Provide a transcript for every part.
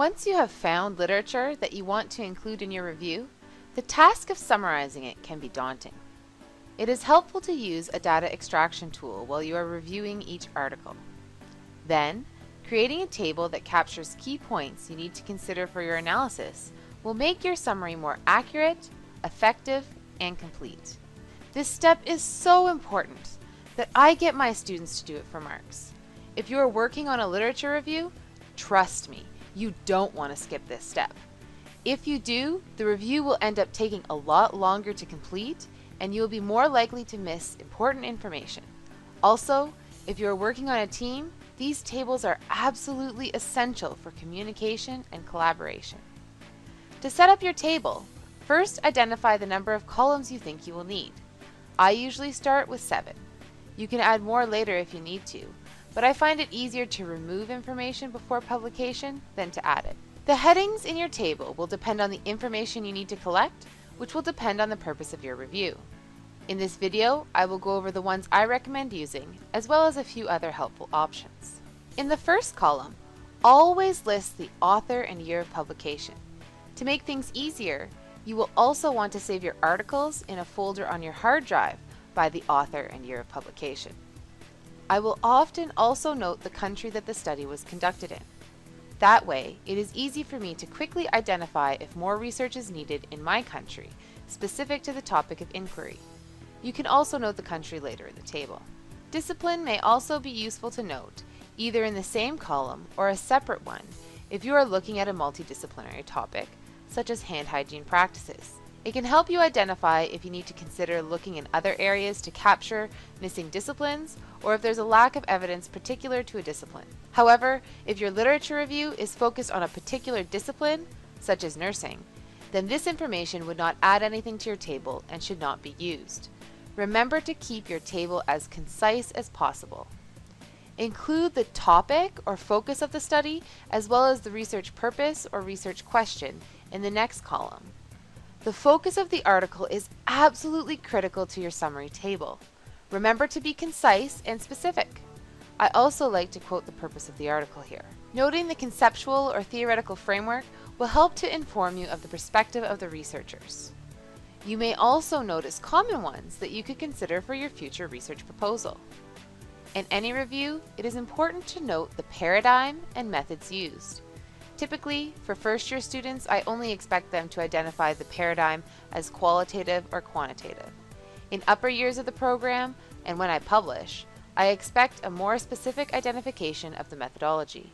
Once you have found literature that you want to include in your review, the task of summarizing it can be daunting. It is helpful to use a data extraction tool while you are reviewing each article. Then, creating a table that captures key points you need to consider for your analysis will make your summary more accurate, effective, and complete. This step is so important that I get my students to do it for marks. If you are working on a literature review, trust me, you don't want to skip this step. If you do, the review will end up taking a lot longer to complete and you will be more likely to miss important information. Also, if you are working on a team, these tables are absolutely essential for communication and collaboration. To set up your table, first identify the number of columns you think you will need. I usually start with 7. You can add more later if you need to, but I find it easier to remove information before publication than to add it. The headings in your table will depend on the information you need to collect, which will depend on the purpose of your review. In this video, I will go over the ones I recommend using, as well as a few other helpful options. In the first column, always list the author and year of publication. To make things easier, you will also want to save your articles in a folder on your hard drive by the author and year of publication. I will often also note the country that the study was conducted in. That way, it is easy for me to quickly identify if more research is needed in my country, specific to the topic of inquiry. You can also note the country later in the table. Discipline may also be useful to note, either in the same column or a separate one, if you are looking at a multidisciplinary topic, such as hand hygiene practices. It can help you identify if you need to consider looking in other areas to capture missing disciplines, or if there's a lack of evidence particular to a discipline. However, if your literature review is focused on a particular discipline, such as nursing, then this information would not add anything to your table and should not be used. Remember to keep your table as concise as possible. Include the topic or focus of the study, as well as the research purpose or research question in the next column. The focus of the article is absolutely critical to your summary table. Remember to be concise and specific. I also like to quote the purpose of the article here. Noting the conceptual or theoretical framework will help to inform you of the perspective of the researchers. You may also notice common ones that you could consider for your future research proposal. In any review, it is important to note the paradigm and methods used. Typically, for first-year students, I only expect them to identify the paradigm as qualitative or quantitative. In upper years of the program, and when I publish, I expect a more specific identification of the methodology.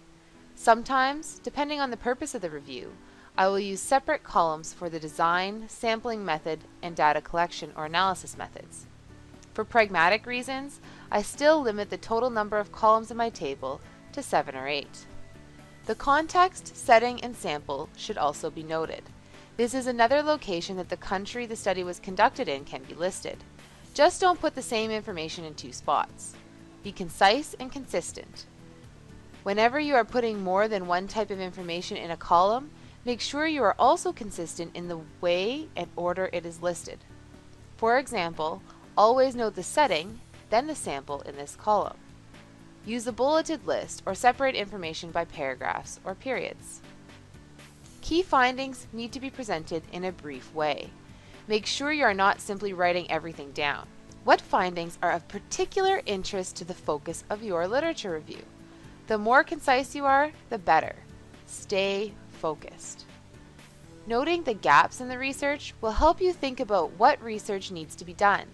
Sometimes, depending on the purpose of the review, I will use separate columns for the design, sampling method, and data collection or analysis methods. For pragmatic reasons, I still limit the total number of columns in my table to 7 or 8. The context, setting, and sample should also be noted. This is another location that the country the study was conducted in can be listed. Just don't put the same information in 2 spots. Be concise and consistent. Whenever you are putting more than one type of information in a column, make sure you are also consistent in the way and order it is listed. For example, always note the setting, then the sample in this column. Use a bulleted list or separate information by paragraphs or periods. Key findings need to be presented in a brief way. Make sure you are not simply writing everything down. What findings are of particular interest to the focus of your literature review? The more concise you are, the better. Stay focused. Noting the gaps in the research will help you think about what research needs to be done.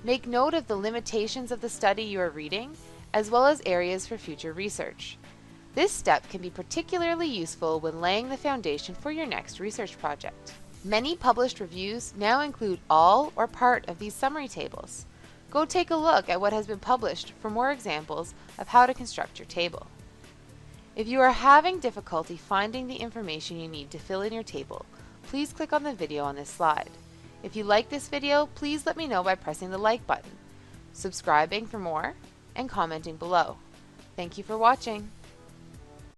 Make note of the limitations of the study you are reading, as well as areas for future research. This step can be particularly useful when laying the foundation for your next research project. Many published reviews now include all or part of these summary tables. Go take a look at what has been published for more examples of how to construct your table. If you are having difficulty finding the information you need to fill in your table, please click on the video on this slide. If you like this video, please let me know by pressing the like button, subscribing for more, and commenting below. Thank you for watching.